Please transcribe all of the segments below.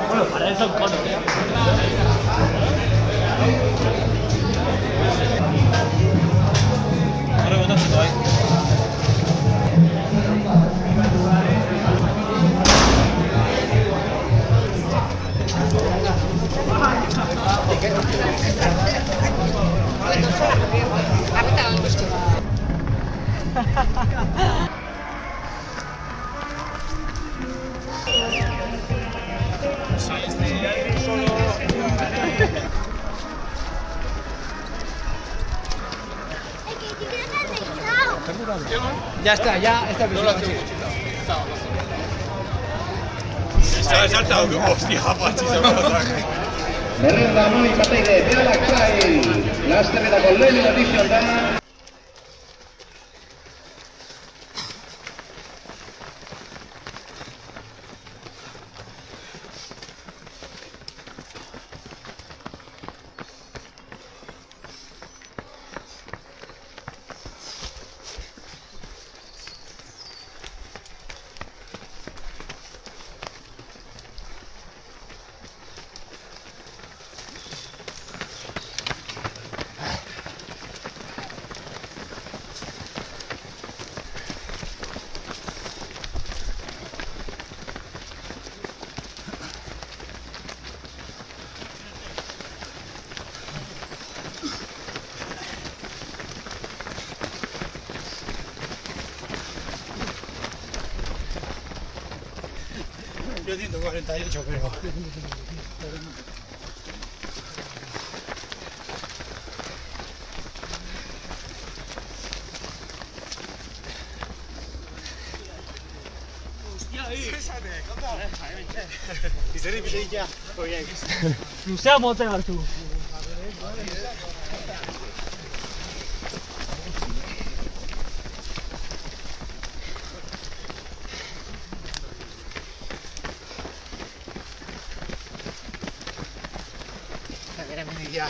Bueno, para eso un cono. Ya está, ya está perfecto. Berrenda noi parteide Bealak Trail, lasterretako lehen edizioan da. Yo 148 creo. İzleri bir şey ya. Luzea mote hartu. Ya.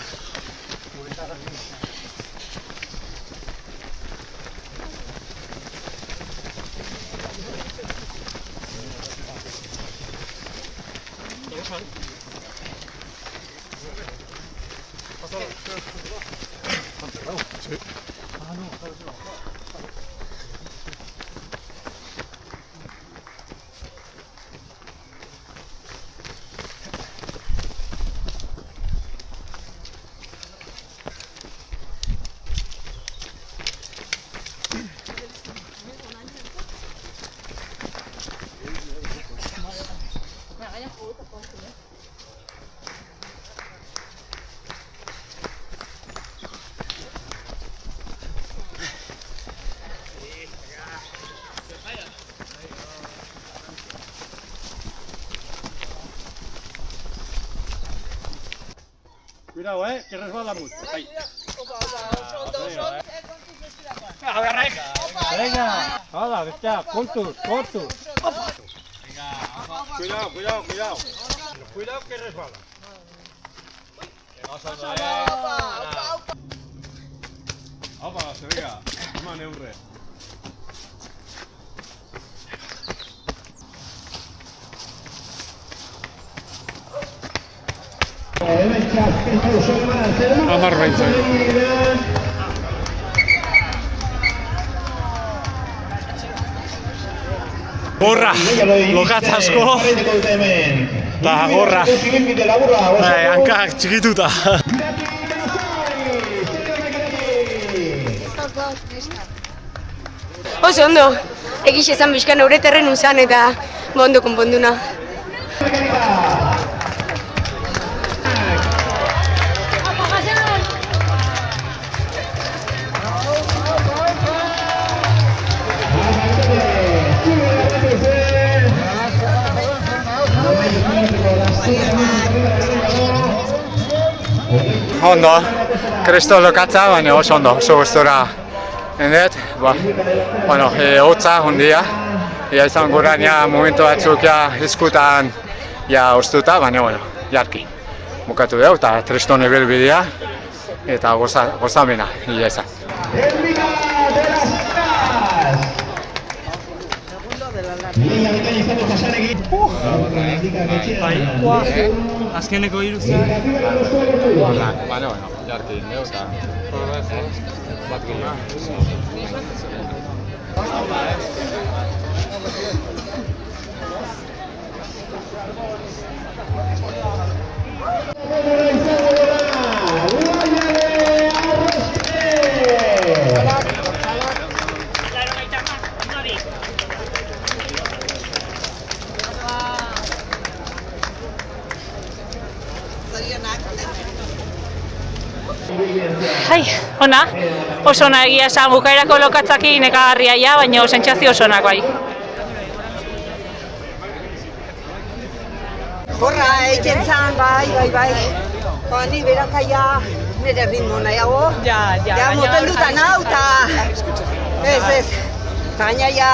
Cuidado, que resbala mucho. Ahí. Venga, hala, está, cortos. Venga, cuidado. Cuidado que resbala. Opa, se venga, toma neurre. Hamar baitzen. Gorra, lokatz asko. Eta gorra. Hankak txikituta. Oso ondo, egiz esan bizkan eureterren uzan eta ondo konponduna. Ondo, kresto lokatza, baina oso ondo, oso gustora endet, hotza hondia, izan gurran momentu batzuk eskutan ustuta, baina jarki. Bukatu dugu eta triston ibilbidea eta gozamena, izan. Leia bikain izango Jasanegi. Azkeneko hiru zen. Baina, jarki, neu eta... Bat Ona, oso ona egia esan bukaerako lokatzaki nekagarria ja, baina sentsazio oso onak bai. Horra, egiten zan, bai. Ni berakaia nire ritmo nahiago. Ja, motel dutan hau, eta ez. Baina ja,